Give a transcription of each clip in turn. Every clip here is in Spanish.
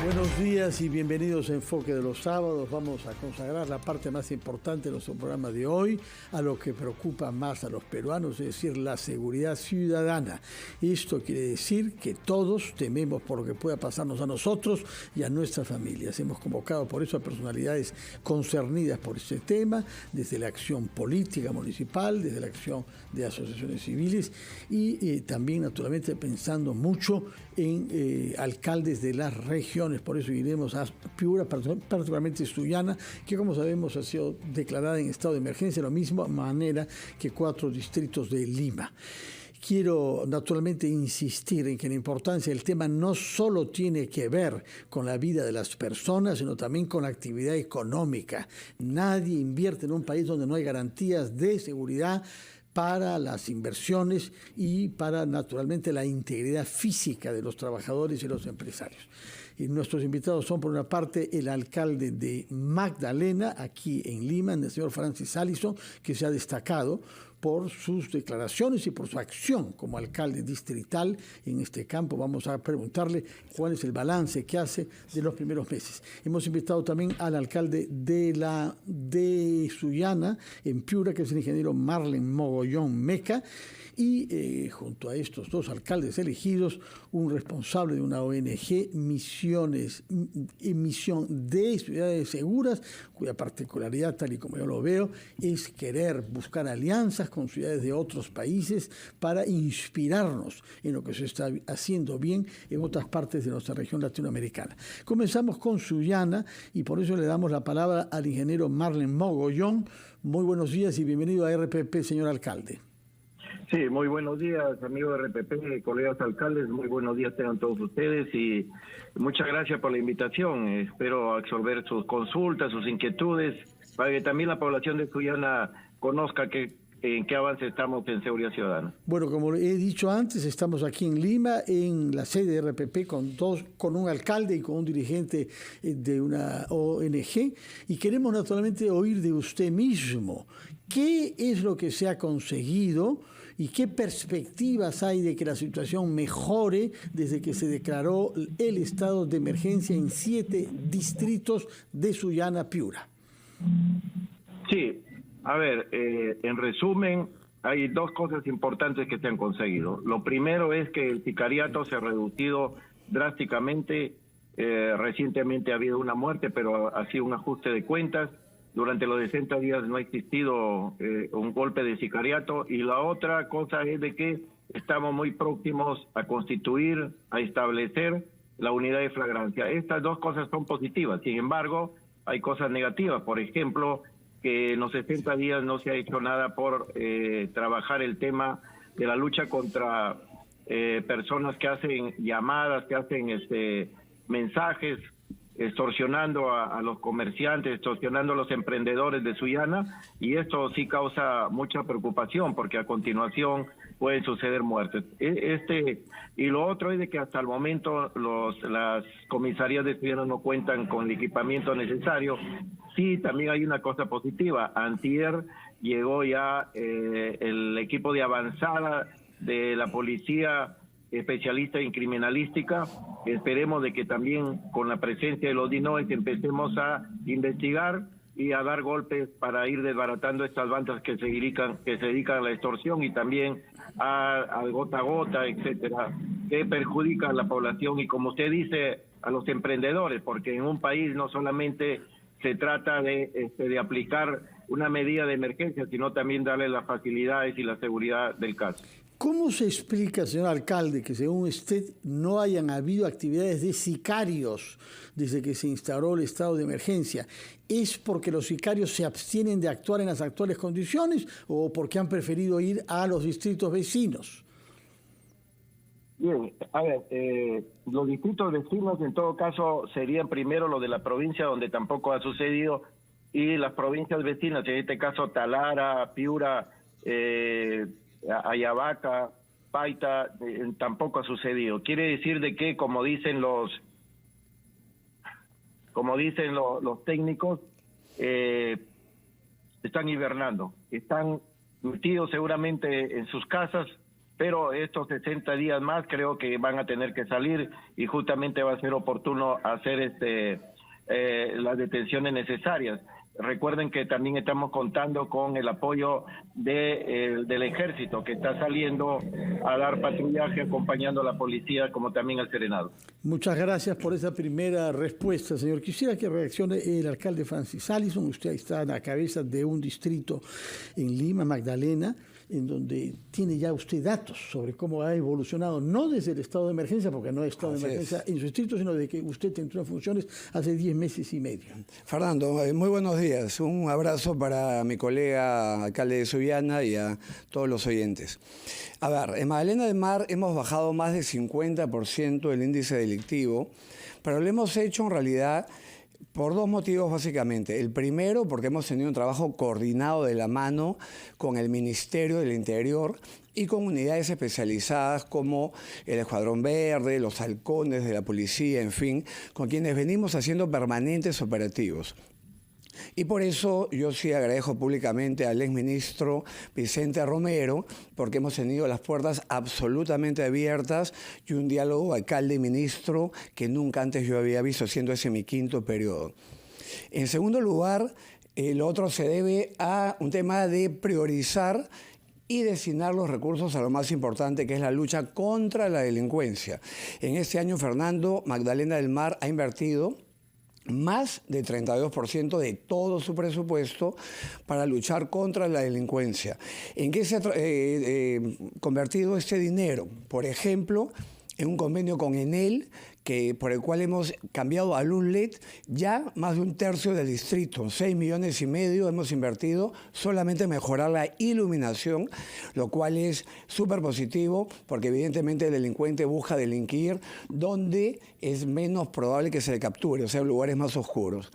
Buenos días y bienvenidos a Enfoque de los Sábados. Vamos a consagrar la parte más importante de nuestro programa de hoy a lo que preocupa más a los peruanos, es decir, la seguridad ciudadana. Esto quiere decir que todos tememos por lo que pueda pasarnos a nosotros y a nuestras familias. Hemos convocado por eso a personalidades concernidas por este tema, desde la acción política municipal, desde la acción de asociaciones civiles y también, naturalmente, pensando mucho en alcaldes de las regiones. Por eso iremos a Piura, particularmente Sullana, que como sabemos ha sido declarada en estado de emergencia, de la misma manera que 4 distritos de Lima. Quiero naturalmente insistir en que la importancia del tema no solo tiene que ver con la vida de las personas, sino también con la actividad económica. Nadie invierte en un país donde no hay garantías de seguridad para las inversiones y para, naturalmente, la integridad física de los trabajadores y los empresarios. Y nuestros invitados son, por una parte, el alcalde de Magdalena, aquí en Lima, el señor Francis Allison, que se ha destacado por sus declaraciones y por su acción como alcalde distrital en este campo. Vamos a preguntarle cuál es el balance que hace de los primeros meses. Hemos invitado también al alcalde de Sullana, en Piura, que es el ingeniero Marlen Mogollón Meca, y junto a estos 2 alcaldes elegidos, un responsable de una ONG, Misión de Ciudades Seguras, cuya particularidad, tal y como yo lo veo, es querer buscar alianzas con ciudades de otros países para inspirarnos en lo que se está haciendo bien en otras partes de nuestra región latinoamericana. Comenzamos con Sullana y por eso le damos la palabra al ingeniero Marlen Mogollón. Muy buenos días y bienvenido a RPP, señor alcalde. Sí, muy buenos días, amigos de RPP, colegas alcaldes, muy buenos días tengan todos ustedes y muchas gracias por la invitación. Espero absorber sus consultas, sus inquietudes, para que también la población de Sullana conozca en qué avance estamos en seguridad ciudadana. Bueno, como he dicho antes, estamos aquí en Lima, en la sede de RPP, con un alcalde y con un dirigente de una ONG, y queremos naturalmente oír de usted mismo qué es lo que se ha conseguido y qué perspectivas hay de que la situación mejore desde que se declaró el estado de emergencia en 7 distritos de Sullana, Piura. Sí. A ver, en resumen, hay 2 cosas importantes que se han conseguido. Lo primero es que el sicariato se ha reducido drásticamente. Recientemente ha habido una muerte, pero ha sido un ajuste de cuentas. Durante los 60 días no ha existido un golpe de sicariato. Y la otra cosa es de que estamos muy próximos a constituir, a establecer la unidad de flagrancia. Estas 2 cosas son positivas. Sin embargo, hay cosas negativas. Por ejemplo, que en los 60 días no se ha hecho nada por trabajar el tema de la lucha contra personas que hacen llamadas, que hacen mensajes extorsionando a los comerciantes, extorsionando a los emprendedores de Sullana, y esto sí causa mucha preocupación porque a continuación pueden suceder muertes. Y lo otro es de que hasta el momento las comisarías de Sullana no cuentan con el equipamiento necesario. Sí, también hay una cosa positiva. Antier llegó ya el equipo de avanzada de la policía especialista en criminalística. Esperemos de que también con la presencia de los DINOES empecemos a investigar y a dar golpes para ir desbaratando estas bandas que se dedican a la extorsión y también al gota a gota, etcétera, que perjudican a la población y, como usted dice, a los emprendedores, porque en un país no solamente se trata de aplicar una medida de emergencia, sino también darle las facilidades y la seguridad del caso. ¿Cómo se explica, señor alcalde, que según usted no hayan habido actividades de sicarios desde que se instauró el estado de emergencia? ¿Es porque los sicarios se abstienen de actuar en las actuales condiciones o porque han preferido ir a los distritos vecinos? Bien, a ver, los distritos vecinos en todo caso serían primero los de la provincia donde tampoco ha sucedido, y las provincias vecinas, en este caso Talara, Piura, Ayabaca, Paita, tampoco ha sucedido. Quiere decir de que, como dicen los técnicos, están hibernando, están metidos seguramente en sus casas pero estos 60 días más creo que van a tener que salir y justamente va a ser oportuno hacer las detenciones necesarias. Recuerden que también estamos contando con el apoyo del ejército, que está saliendo a dar patrullaje acompañando a la policía, como también al Serenado. Muchas gracias por esa primera respuesta, señor. Quisiera que reaccione el alcalde Francis Allison. Usted está a la cabeza de un distrito en Lima, Magdalena, en donde tiene ya usted datos sobre cómo ha evolucionado, no desde el estado de emergencia, porque no hay estado de emergencia en su distrito, sino de que usted entró en funciones hace 10 meses y medio. Fernando, muy buenos días. Un abrazo para mi colega alcalde de Subiana y a todos los oyentes. A ver, en Magdalena del Mar hemos bajado más del 50% el índice delictivo, pero lo hemos hecho en realidad por dos motivos básicamente. El primero, porque hemos tenido un trabajo coordinado de la mano con el Ministerio del Interior y con unidades especializadas como el Escuadrón Verde, los halcones de la policía, en fin, con quienes venimos haciendo permanentes operativos. Y por eso yo sí agradezco públicamente al exministro Vicente Romero, porque hemos tenido las puertas absolutamente abiertas y un diálogo alcalde y ministro que nunca antes yo había visto, siendo ese mi quinto periodo. En segundo lugar, lo otro se debe a un tema de priorizar y destinar los recursos a lo más importante, que es la lucha contra la delincuencia. En este año, Fernando, Magdalena del Mar ha invertido más de 32% de todo su presupuesto para luchar contra la delincuencia. ¿En qué se ha convertido este dinero? Por ejemplo, en un convenio con Enel, por el cual hemos cambiado a luz LED ya más de un tercio del distrito, 6,5 millones hemos invertido solamente en mejorar la iluminación, lo cual es súper positivo porque evidentemente el delincuente busca delinquir donde es menos probable que se le capture, o sea, en lugares más oscuros.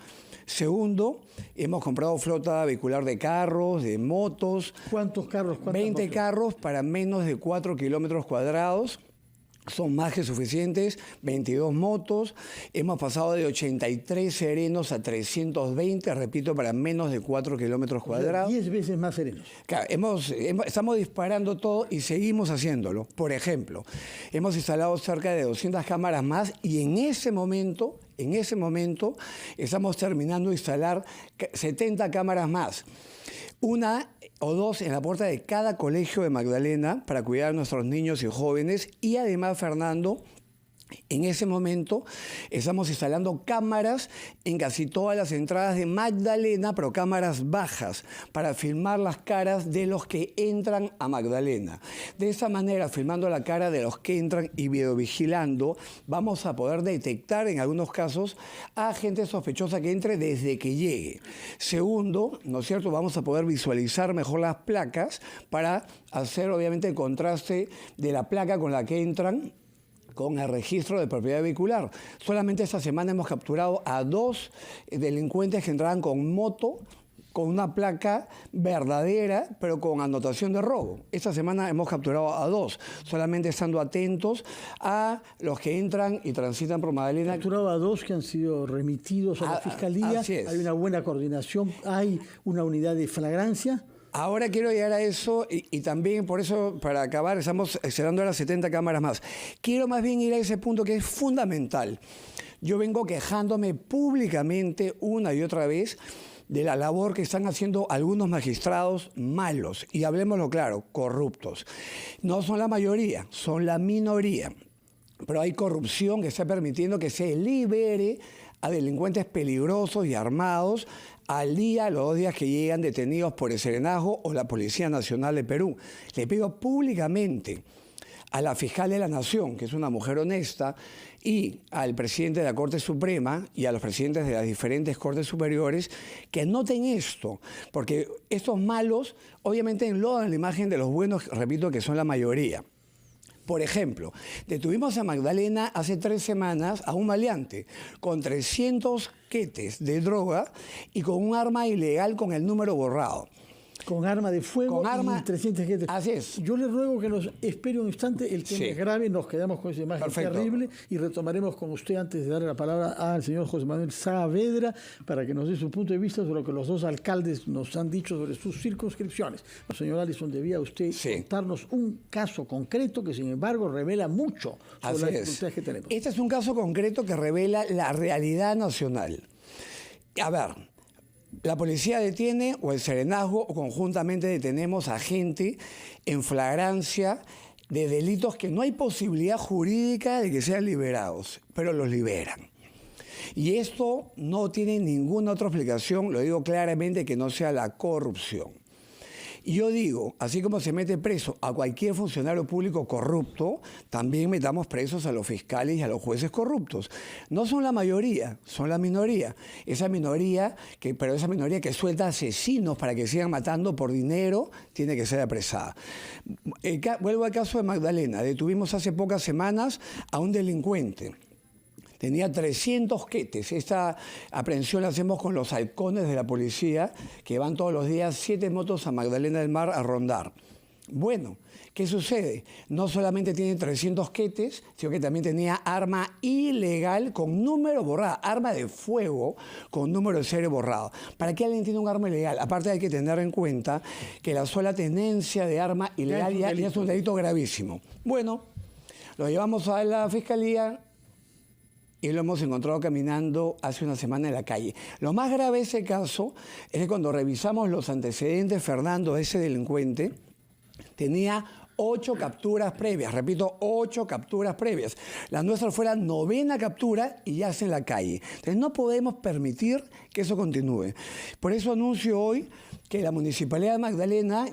Segundo, hemos comprado flota vehicular de carros, de motos. ¿Cuántos carros? 20 carros para menos de 4 kilómetros cuadrados. Son más que suficientes, 22 motos, hemos pasado de 83 serenos a 320, repito, para menos de 4 kilómetros cuadrados. 10 veces más serenos. Claro, estamos disparando todo y seguimos haciéndolo. Por ejemplo, hemos instalado cerca de 200 cámaras más y en ese momento estamos terminando de instalar 70 cámaras más. Una o dos en la puerta de cada colegio de Magdalena para cuidar a nuestros niños y jóvenes. Y además, Fernando, en ese momento estamos instalando cámaras en casi todas las entradas de Magdalena, pero cámaras bajas, para filmar las caras de los que entran a Magdalena. De esa manera, filmando la cara de los que entran y videovigilando, vamos a poder detectar en algunos casos a gente sospechosa que entre desde que llegue. Segundo, ¿no es cierto?, vamos a poder visualizar mejor las placas para hacer, obviamente, el contraste de la placa con la que entran con el registro de propiedad vehicular. Solamente esta semana hemos capturado a 2 delincuentes que entraban con moto, con una placa verdadera, pero con anotación de robo. Esta semana hemos capturado a 2, solamente estando atentos a los que entran y transitan por Magdalena. Capturado a 2 que han sido remitidos a la Fiscalía. Así es. Hay una buena coordinación, hay una unidad de flagrancia. Ahora quiero llegar a eso y también por eso, para acabar, estamos cerrando ahora 70 cámaras más. Quiero más bien ir a ese punto que es fundamental. Yo vengo quejándome públicamente una y otra vez de la labor que están haciendo algunos magistrados malos, y hablemoslo claro, corruptos. No son la mayoría, son la minoría. Pero hay corrupción que está permitiendo que se libere a delincuentes peligrosos y armados al día, los 2 días que llegan detenidos por el Serenazgo o la Policía Nacional de Perú. Le pido públicamente a la fiscal de la Nación, que es una mujer honesta, y al presidente de la Corte Suprema y a los presidentes de las diferentes Cortes Superiores que noten esto, porque estos malos obviamente enlodan la imagen de los buenos, repito, que son la mayoría. Por ejemplo, detuvimos a Magdalena hace 3 semanas a un maleante con 300 quetes de droga y con un arma ilegal con el número borrado. Con arma de fuego con arma, y 300 gente. Así es. Yo les ruego que nos espere un instante, el tema es grave, nos quedamos con esa imagen terrible y retomaremos con usted antes de darle la palabra al señor José Manuel Saavedra para que nos dé su punto de vista sobre lo que los dos alcaldes nos han dicho sobre sus circunscripciones. Señor Allison, debía usted contarnos un caso concreto que sin embargo revela mucho sobre las dificultades que tenemos. Este es un caso concreto que revela la realidad nacional. A ver, la policía detiene, o el serenazgo, o conjuntamente detenemos a gente en flagrancia de delitos que no hay posibilidad jurídica de que sean liberados, pero los liberan. Y esto no tiene ninguna otra explicación, lo digo claramente, que no sea la corrupción. Y yo digo, así como se mete preso a cualquier funcionario público corrupto, también metamos presos a los fiscales y a los jueces corruptos. No son la mayoría, son la minoría. Esa minoría que suelta asesinos para que sigan matando por dinero, tiene que ser apresada. Vuelvo al caso de Magdalena. Detuvimos hace pocas semanas a un delincuente. Tenía 300 quetes. Esta aprehensión la hacemos con los halcones de la policía, que van todos los días 7 motos a Magdalena del Mar a rondar. Bueno, ¿qué sucede? No solamente tiene 300 quetes, sino que también tenía arma ilegal con número borrado, arma de fuego con número de serie borrado. ¿Para qué alguien tiene un arma ilegal? Aparte hay que tener en cuenta que la sola tenencia de arma ilegal ya es un delito gravísimo. Bueno, lo llevamos a la fiscalía y lo hemos encontrado caminando hace una semana en la calle. Lo más grave de ese caso es que cuando revisamos los antecedentes, Fernando, ese delincuente, tenía 8 capturas previas, repito, 8 capturas previas. La nuestra fue la 9ª captura y ya está en la calle. Entonces no podemos permitir que eso continúe. Por eso anuncio hoy que la Municipalidad de Magdalena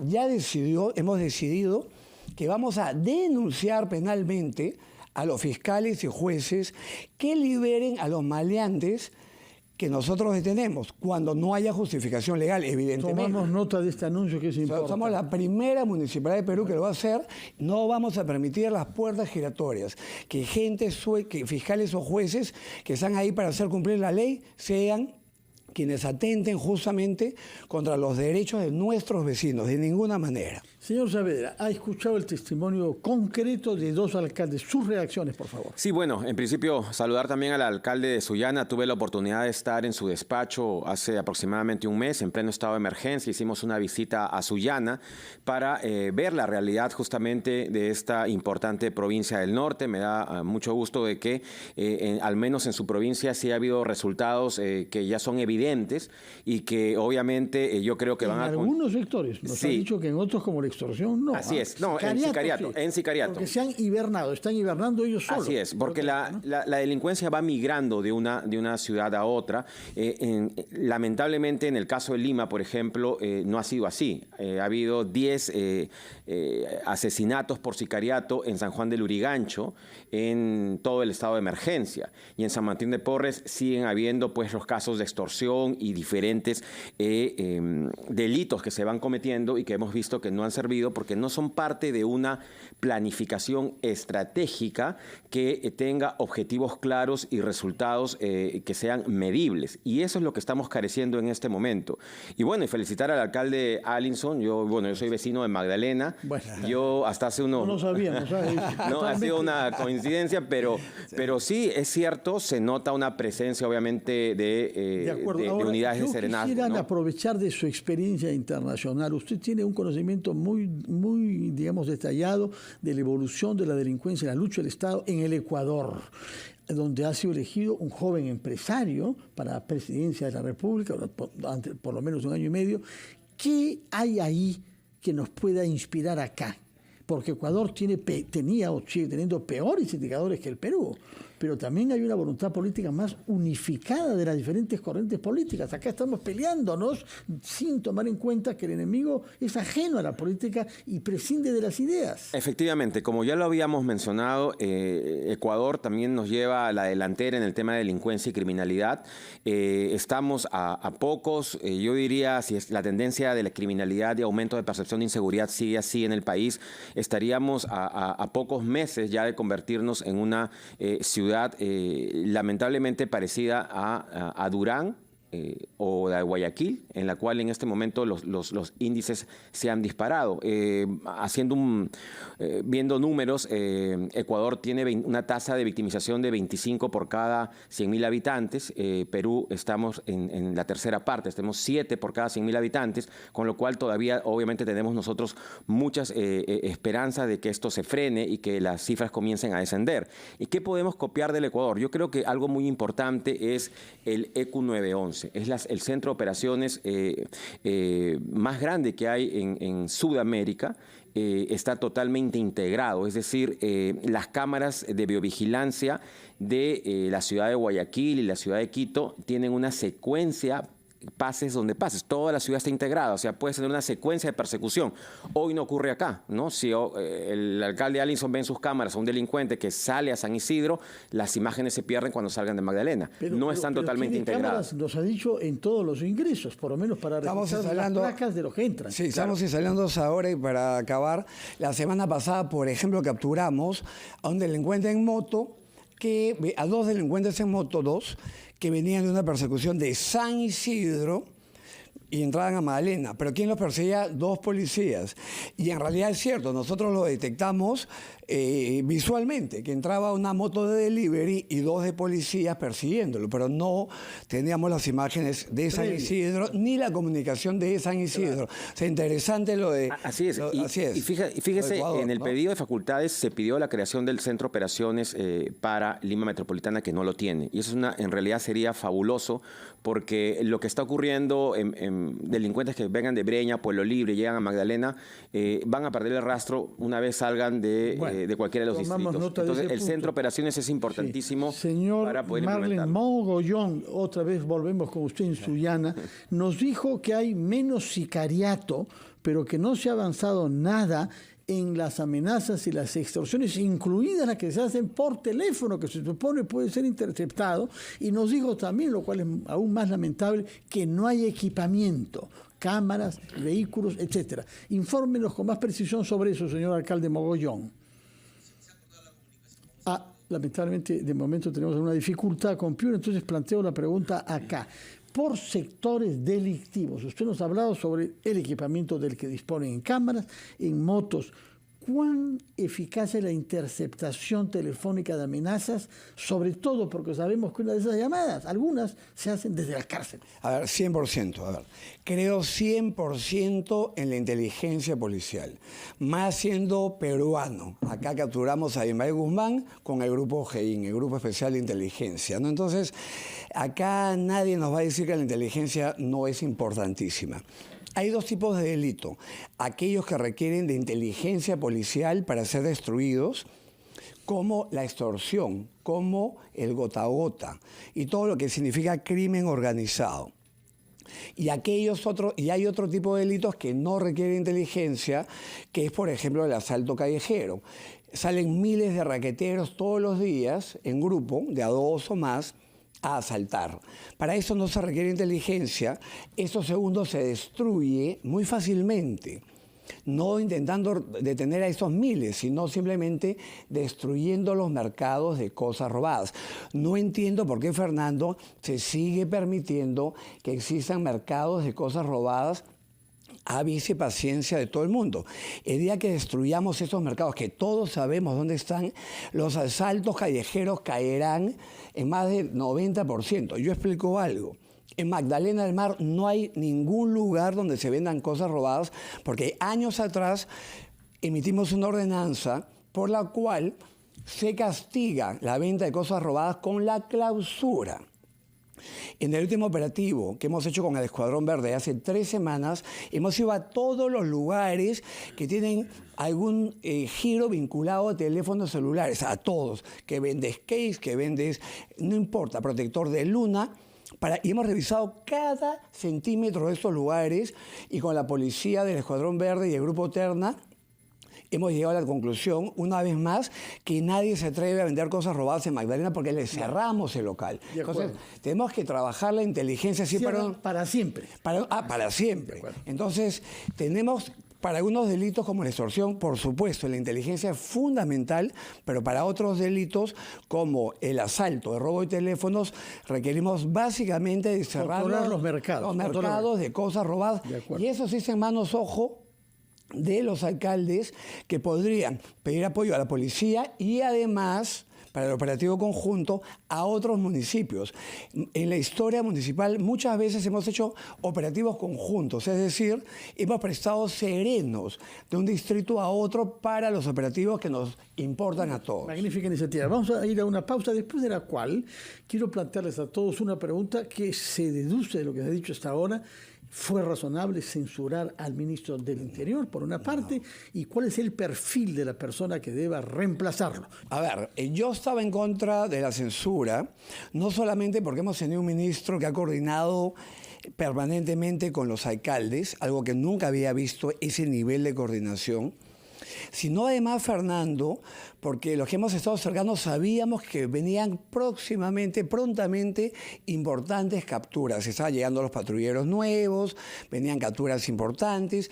hemos decidido que vamos a denunciar penalmente a los fiscales y jueces que liberen a los maleantes que nosotros detenemos, cuando no haya justificación legal, evidentemente. Tomamos nota de este anuncio que es importante. Somos la primera municipalidad de Perú que lo va a hacer. No vamos a permitir las puertas giratorias, que que fiscales o jueces que están ahí para hacer cumplir la ley sean quienes atenten justamente contra los derechos de nuestros vecinos, de ninguna manera. Señor Saavedra, ha escuchado el testimonio concreto de 2 alcaldes. Sus reacciones, por favor. Sí, bueno, en principio saludar también al alcalde de Sullana. Tuve la oportunidad de estar en su despacho hace aproximadamente un mes, en pleno estado de emergencia. Hicimos una visita a Sullana para ver la realidad justamente de esta importante provincia del norte. Me da mucho gusto de que al menos en su provincia sí ha habido resultados que ya son evidentes y que obviamente yo creo que van a... En algunos sectores, nos han dicho que en otros como la extorsión, no. Así es, no, en sicariato. Porque se han hibernado, están hibernando ellos solos. Así es, porque la delincuencia va migrando de una ciudad a otra. Lamentablemente, en el caso de Lima, por ejemplo, no ha sido así. Ha habido 10 asesinatos por sicariato en San Juan del Lurigancho, en todo el estado de emergencia. Y en San Martín de Porres siguen habiendo pues los casos de extorsión y diferentes delitos que se van cometiendo y que hemos visto que no han servido porque no son parte de una planificación estratégica que tenga objetivos claros y resultados que sean medibles. Y eso es lo que estamos careciendo en este momento. Y bueno, y felicitar al alcalde Allison. Yo soy vecino de Magdalena. Bueno, yo hasta hace unos... No sabíamos. No, ha sido una coincidencia, pero sí, es cierto, se nota una presencia obviamente de unidades de serenazgo. Quisieran aprovechar de su experiencia internacional. Usted tiene un conocimiento muy, digamos, detallado de la evolución de la delincuencia y la lucha del Estado en el Ecuador, donde ha sido elegido un joven empresario para la presidencia de la República, por lo menos 1 año y medio. ¿Qué hay ahí que nos pueda inspirar acá? Porque Ecuador tenía o sigue teniendo peores indicadores que el Perú, pero también hay una voluntad política más unificada de las diferentes corrientes políticas. Acá estamos peleándonos sin tomar en cuenta que el enemigo es ajeno a la política y prescinde de las ideas. Efectivamente, como ya lo habíamos mencionado, Ecuador también nos lleva a la delantera en el tema de delincuencia y criminalidad. Estamos a pocos, yo diría, si es la tendencia de la criminalidad y aumento de percepción de inseguridad sigue así en el país, estaríamos a pocos meses ya de convertirnos en una ciudad lamentablemente parecida a Durán o la de Guayaquil, en la cual en este momento los índices se han disparado. Viendo números, Ecuador tiene una tasa de victimización de 25 por cada 100.000 habitantes. Perú estamos en la tercera parte, tenemos 7 por cada 100.000 habitantes, con lo cual todavía obviamente tenemos nosotros muchas esperanzas de que esto se frene y que las cifras comiencen a descender. ¿Y qué podemos copiar del Ecuador? Yo creo que algo muy importante es el ECU 911. Es el centro de operaciones más grande que hay en Sudamérica. Está totalmente integrado, es decir, las cámaras de biovigilancia de la ciudad de Guayaquil y la ciudad de Quito tienen una secuencia, pases donde pases, toda la ciudad está integrada, o sea, puedes tener una secuencia de persecución. Hoy no ocurre acá, ¿no? Si el alcalde Allinson ve en sus cámaras a un delincuente que sale a San Isidro, las imágenes se pierden cuando salgan de Magdalena. No están totalmente integradas. Nos ha dicho en todos los ingresos, por lo menos para revisar las placas de los que entran. Sí, estamos instalando ahora, y para acabar, la semana pasada, por ejemplo, capturamos a un delincuente en moto, a 2 delincuentes en moto, 2, que venían de una persecución de San Isidro y entraban a Magdalena. ¿Pero quién los perseguía? 2 policías. Y en realidad es cierto, nosotros lo detectamos visualmente, que entraba una moto de delivery y 2 de policías persiguiéndolo, pero no teníamos las imágenes de San Isidro ni la comunicación de San Isidro. Claro. O sea, interesante lo de... Así es. Y fíjese, Ecuador, en el pedido de facultades se pidió la creación del Centro de Operaciones para Lima Metropolitana, que no lo tiene. Y eso en realidad sería fabuloso, porque lo que está ocurriendo en delincuentes que vengan de Breña, Pueblo Libre, llegan a Magdalena, van a perder el rastro una vez salgan de cualquiera de los distritos. Entonces, el Centro de Operaciones es importantísimo para poder Marlen Mogollón, otra vez volvemos con usted en Sullana, nos dijo que hay menos sicariato, pero que no se ha avanzado nada en las amenazas y las extorsiones, incluidas las que se hacen por teléfono, que se supone puede ser interceptado, y nos dijo también, lo cual es aún más lamentable, que no hay equipamiento, cámaras, vehículos, etcétera. Infórmenos con más precisión sobre eso, señor alcalde Mogollón. Lamentablemente, de momento tenemos una dificultad con Piura, entonces planteo la pregunta acá. Por sectores delictivos, usted nos ha hablado sobre el equipamiento del que disponen en cámaras, en motos. ¿Cuán eficaz es la interceptación telefónica de amenazas? Sobre todo porque sabemos que una de esas llamadas, algunas, se hacen desde la cárcel. A ver, 100%. A ver, creo 100% en la inteligencia policial. Más siendo peruano. Acá capturamos a Ismael Guzmán con el grupo GEIN, el Grupo Especial de Inteligencia, ¿no? Entonces, acá nadie nos va a decir que la inteligencia no es importantísima. Hay 2 tipos de delito. Aquellos que requieren de inteligencia policial para ser destruidos, como la extorsión, como el gota a gota, y todo lo que significa crimen organizado. Y hay otro tipo de delitos que no requieren inteligencia, que es, por ejemplo, el asalto callejero. Salen miles de raqueteros todos los días en grupo, de a 2 o más, a asaltar. Para eso no se requiere inteligencia. Eso, segundo, se destruye muy fácilmente. No intentando detener a esos miles, sino simplemente destruyendo los mercados de cosas robadas. No entiendo por qué, Fernando, se sigue permitiendo que existan mercados de cosas robadas a vice paciencia de todo el mundo. El día que destruyamos esos mercados, que todos sabemos dónde están, los asaltos callejeros caerán en más del 90%. Yo explico algo. En Magdalena del Mar no hay ningún lugar donde se vendan cosas robadas, porque años atrás emitimos una ordenanza por la cual se castiga la venta de cosas robadas con la clausura. En el último operativo que hemos hecho con el Escuadrón Verde hace 3 semanas, hemos ido a todos los lugares que tienen algún giro vinculado a teléfonos celulares, a todos, que vendes case, que vendes, no importa, protector de luna, y hemos revisado cada centímetro de estos lugares, y con la policía del Escuadrón Verde y el Grupo Terna hemos llegado a la conclusión, una vez más, que nadie se atreve a vender cosas robadas en Magdalena porque le cerramos el local. Entonces, tenemos que trabajar la inteligencia así para siempre. Para siempre. Entonces, tenemos Para algunos delitos como la extorsión, por supuesto, la inteligencia es fundamental, pero para otros delitos como el asalto, el robo de teléfonos, requerimos básicamente de cerrar los mercados de cosas robadas. Y eso sí es en manos, ojo, de los alcaldes que podrían pedir apoyo a la policía y además, para el operativo conjunto, a otros municipios. En la historia municipal muchas veces hemos hecho operativos conjuntos, es decir, hemos prestado serenos de un distrito a otro para los operativos que nos importan a todos. Magnífica iniciativa. Vamos a ir a una pausa, después de la cual quiero plantearles a todos una pregunta que se deduce de lo que se ha dicho hasta ahora. ¿Fue razonable censurar al ministro del Interior, por una parte? ¿Y cuál es el perfil de la persona que deba reemplazarlo? A ver, yo estaba en contra de la censura, no solamente porque hemos tenido un ministro que ha coordinado permanentemente con los alcaldes, algo que nunca había visto, ese nivel de coordinación, sino además, Fernando, porque los que hemos estado cercanos sabíamos que venían prontamente, importantes capturas. Estaban llegando los patrulleros nuevos, venían capturas importantes.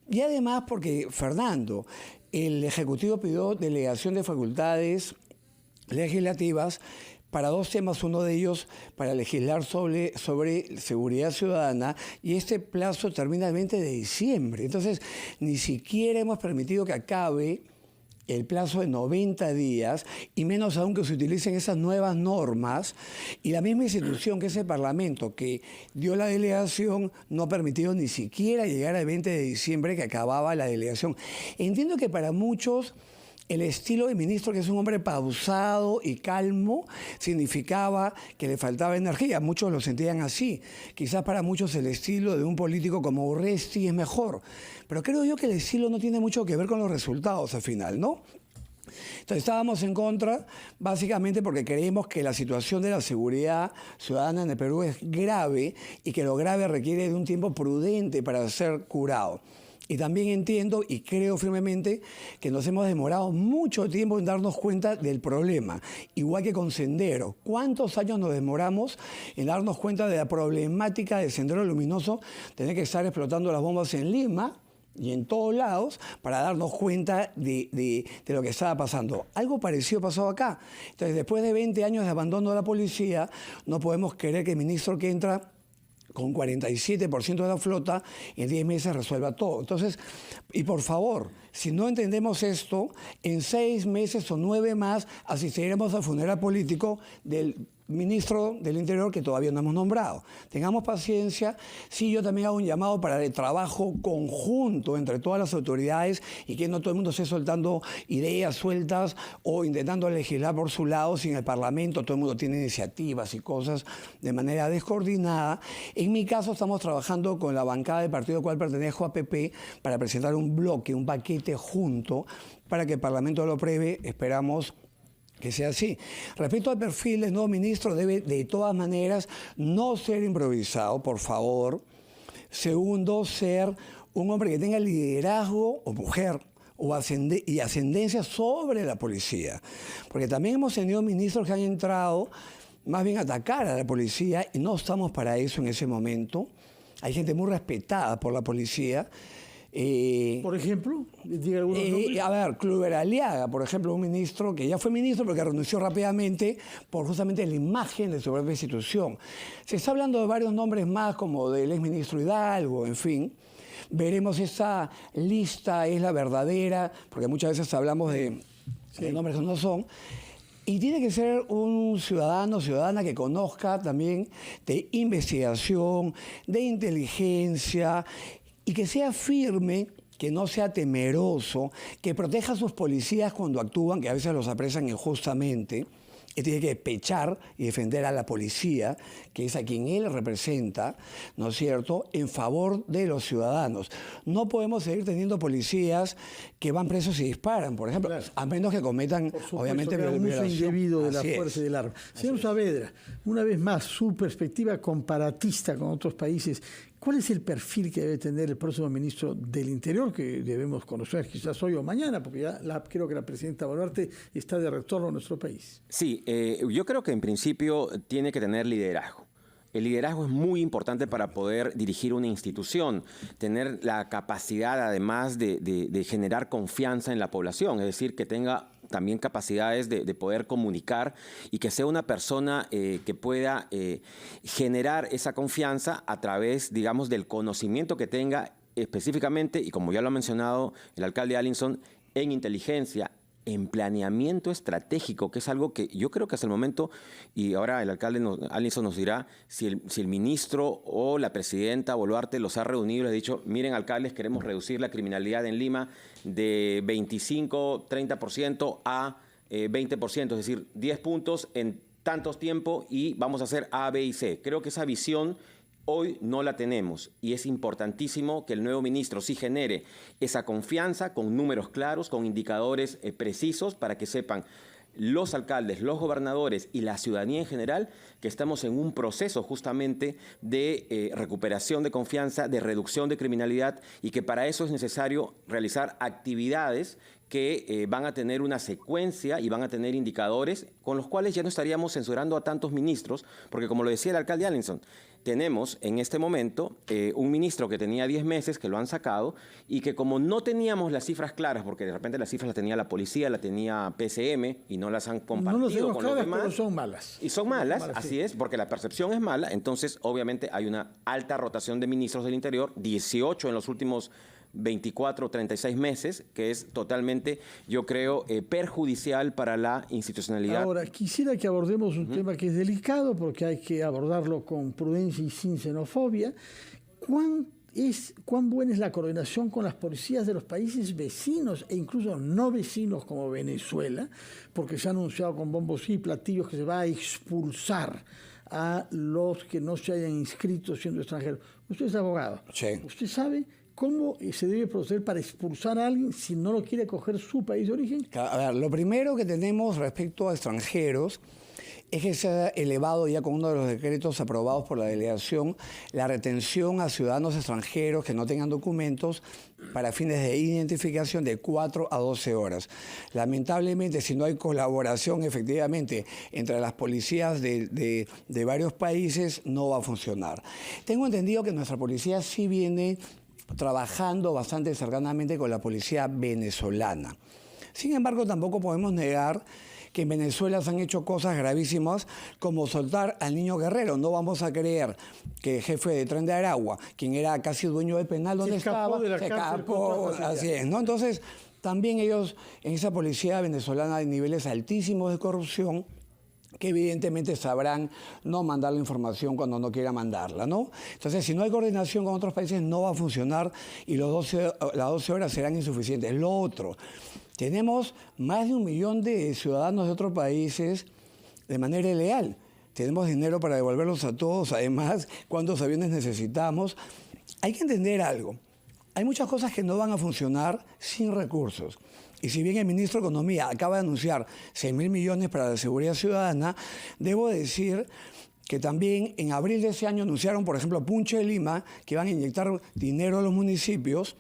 Y además porque, Fernando, el Ejecutivo pidió delegación de facultades legislativas para dos temas, uno de ellos para legislar sobre seguridad ciudadana, y este plazo termina el 20 de diciembre. Entonces, ni siquiera hemos permitido que acabe el plazo de 90 días, y menos aún que se utilicen esas nuevas normas, y la misma institución que es el Parlamento, que dio la delegación, no ha permitido ni siquiera llegar al 20 de diciembre que acababa la delegación. Entiendo que para muchos el estilo del ministro, que es un hombre pausado y calmo, significaba que le faltaba energía. Muchos lo sentían así. Quizás para muchos el estilo de un político como Urresti es mejor. Pero creo yo que el estilo no tiene mucho que ver con los resultados al final, ¿no? Entonces estábamos en contra, básicamente porque creemos que la situación de la seguridad ciudadana en el Perú es grave y que lo grave requiere de un tiempo prudente para ser curado. Y también entiendo y creo firmemente que nos hemos demorado mucho tiempo en darnos cuenta del problema. Igual que con Sendero. ¿Cuántos años nos demoramos en darnos cuenta de la problemática de Sendero Luminoso? Tener que estar explotando las bombas en Lima y en todos lados para darnos cuenta de lo que estaba pasando. Algo parecido pasó acá. Entonces, después de 20 años de abandono de la policía, no podemos querer que el ministro que entra con 47% de la flota, en 10 meses resuelva todo. Entonces, y por favor, si no entendemos esto, en 6 meses o 9 más asistiremos al funeral político del ministro del Interior que todavía no hemos nombrado. Tengamos paciencia. Sí, yo también hago un llamado para el trabajo conjunto entre todas las autoridades y que no todo el mundo esté soltando ideas sueltas o intentando legislar por su lado sin el Parlamento. Todo el mundo tiene iniciativas y cosas de manera descoordinada. En mi caso, estamos trabajando con la bancada del partido al cual pertenezco, APP, para presentar un bloque, un paquete junto para que el Parlamento lo apruebe. Esperamos que sea así. Respecto al perfil del nuevo ministro, debe de todas maneras no ser improvisado, por favor. Segundo, ser un hombre que tenga liderazgo, o mujer, y ascendencia sobre la policía. Porque también hemos tenido ministros que han entrado más bien a atacar a la policía y no estamos para eso en ese momento. Hay gente muy respetada por la policía. Por ejemplo, diga algunos nombres. A ver, Kluber Aliaga, por ejemplo, un ministro que ya fue ministro pero que renunció rápidamente por justamente la imagen de su propia institución. Se está hablando de varios nombres más, como del exministro Hidalgo, en fin. Veremos esa lista, es la verdadera, porque muchas veces hablamos de nombres que no son. Y tiene que ser un ciudadano, ciudadana que conozca también de investigación, de inteligencia, y que sea firme, que no sea temeroso, que proteja a sus policías cuando actúan, que a veces los apresan injustamente, que tiene que pechar y defender a la policía, que es a quien él representa, ¿no es cierto?, en favor de los ciudadanos. No podemos seguir teniendo policías que van presos y disparan, por ejemplo, claro, a menos que cometan, obviamente, un uso indebido de la fuerza y del arma. Señor Saavedra, una vez más, su perspectiva comparatista con otros países, ¿cuál es el perfil que debe tener el próximo ministro del Interior, que debemos conocer quizás hoy o mañana, porque ya creo que la presidenta Boluarte está de retorno a nuestro país? Sí, yo creo que en principio tiene que tener liderazgo. El liderazgo es muy importante para poder dirigir una institución, tener la capacidad además de generar confianza en la población, es decir, que tenga también capacidades de poder comunicar y que sea una persona que pueda generar esa confianza a través, digamos, del conocimiento que tenga específicamente, y como ya lo ha mencionado el alcalde Allinson, en inteligencia, en planeamiento estratégico, que es algo que yo creo que hasta el momento, y ahora el alcalde Allinson nos dirá si el ministro o la presidenta Boluarte los ha reunido y les ha dicho, miren alcaldes, queremos reducir la criminalidad en Lima de 25, 30% a 20%, es decir, 10 puntos en tantos tiempo y vamos a hacer A, B y C. Creo que esa visión hoy no la tenemos y es importantísimo que el nuevo ministro sí genere esa confianza con números claros, con indicadores precisos para que sepan los alcaldes, los gobernadores y la ciudadanía en general que estamos en un proceso justamente de recuperación de confianza, de reducción de criminalidad y que para eso es necesario realizar actividades que van a tener una secuencia y van a tener indicadores con los cuales ya no estaríamos censurando a tantos ministros, porque como lo decía el alcalde Allinson, tenemos en este momento un ministro que tenía 10 meses, que lo han sacado, y que como no teníamos las cifras claras, porque de repente las cifras las tenía la policía, la tenía PCM, y no las han compartido con los demás. Pero son malas. Y son malas, así es, porque la percepción es mala, entonces obviamente hay una alta rotación de ministros del Interior, 18 en los últimos 24 o 36 meses, que es totalmente, yo creo, perjudicial para la institucionalidad. Ahora, quisiera que abordemos un tema que es delicado, porque hay que abordarlo con prudencia y sin xenofobia. ¿Cuán buena es la coordinación con las policías de los países vecinos e incluso no vecinos como Venezuela? Porque se ha anunciado con bombos y platillos que se va a expulsar a los que no se hayan inscrito siendo extranjeros. Usted es abogado. Sí. ¿Usted sabe cómo se debe proceder para expulsar a alguien si no lo quiere acoger su país de origen? A ver, lo primero que tenemos respecto a extranjeros es que se ha elevado ya con uno de los decretos aprobados por la delegación la retención a ciudadanos extranjeros que no tengan documentos para fines de identificación de 4 a 12 horas. Lamentablemente, si no hay colaboración efectivamente entre las policías de varios países, no va a funcionar. Tengo entendido que nuestra policía sí viene trabajando bastante cercanamente con la policía venezolana. Sin embargo, tampoco podemos negar que en Venezuela se han hecho cosas gravísimas como soltar al niño Guerrero. No vamos a creer que el jefe de Tren de Aragua, quien era casi dueño del penal donde estaba, se escapó, así es, ¿no? Entonces, también ellos en esa policía venezolana hay niveles altísimos de corrupción que evidentemente sabrán no mandar la información cuando no quiera mandarla, ¿no? Entonces, si no hay coordinación con otros países, no va a funcionar y las 12 horas serán insuficientes. Lo otro, tenemos más de 1 millón de ciudadanos de otros países de manera ilegal. Tenemos dinero para devolverlos a todos, además, cuántos aviones necesitamos. Hay que entender algo. Hay muchas cosas que no van a funcionar sin recursos. Y si bien el ministro de Economía acaba de anunciar 6.000 millones para la seguridad ciudadana, debo decir que también en abril de ese año anunciaron, por ejemplo, Punche de Lima, que van a inyectar dinero a los municipios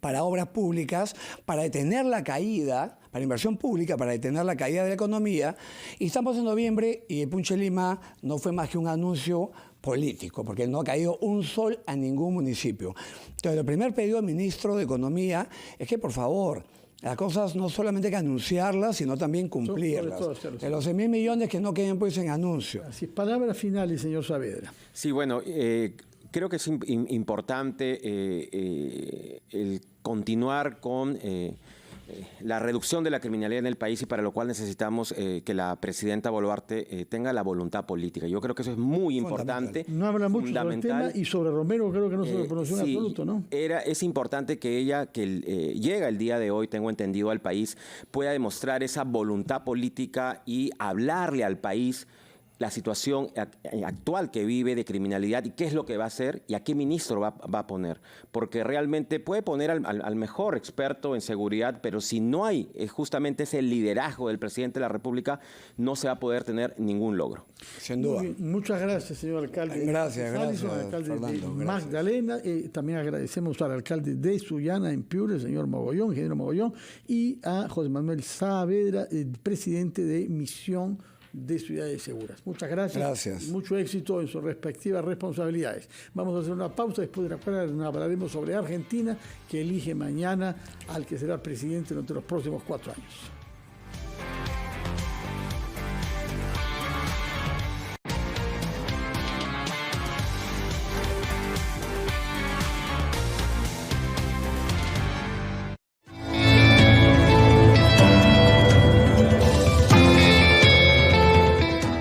para obras públicas, para detener la caída, para inversión pública, para detener la caída de la economía. Y estamos en noviembre y el Punche de Lima no fue más que un anuncio político, porque no ha caído un sol a ningún municipio. Entonces, el primer pedido al ministro de Economía es que, por favor, las cosas no solamente hay que anunciarlas, sino también cumplirlas. De los 6.000 millones que no queden pues en anuncio. Así, palabras finales, señor Saavedra. Sí, bueno, creo que es importante el continuar con la reducción de la criminalidad en el país y para lo cual necesitamos que la presidenta Boluarte tenga la voluntad política. Yo creo que eso es muy importante. No habla mucho sobre el tema y sobre Romero creo que no se lo pronunció en absoluto, ¿no? Es importante que ella, que llega el día de hoy, tengo entendido, al país, pueda demostrar esa voluntad política y hablarle al país la situación actual que vive de criminalidad y qué es lo que va a hacer y a qué ministro va a poner. Porque realmente puede poner al mejor experto en seguridad, pero si no hay justamente ese liderazgo del presidente de la República, no se va a poder tener ningún logro. Sin duda. Muchas gracias, señor alcalde. Gracias, alcalde Fernando, de Magdalena. También agradecemos al alcalde de Sullana, en Piura, el señor Mogollón, ingeniero Mogollón, y a José Manuel Saavedra, el presidente de Misión de ciudades seguras. Muchas gracias. Gracias. Mucho éxito en sus respectivas responsabilidades. Vamos a hacer una pausa, después de la cual hablaremos sobre Argentina, que elige mañana al que será presidente durante los próximos 4 años.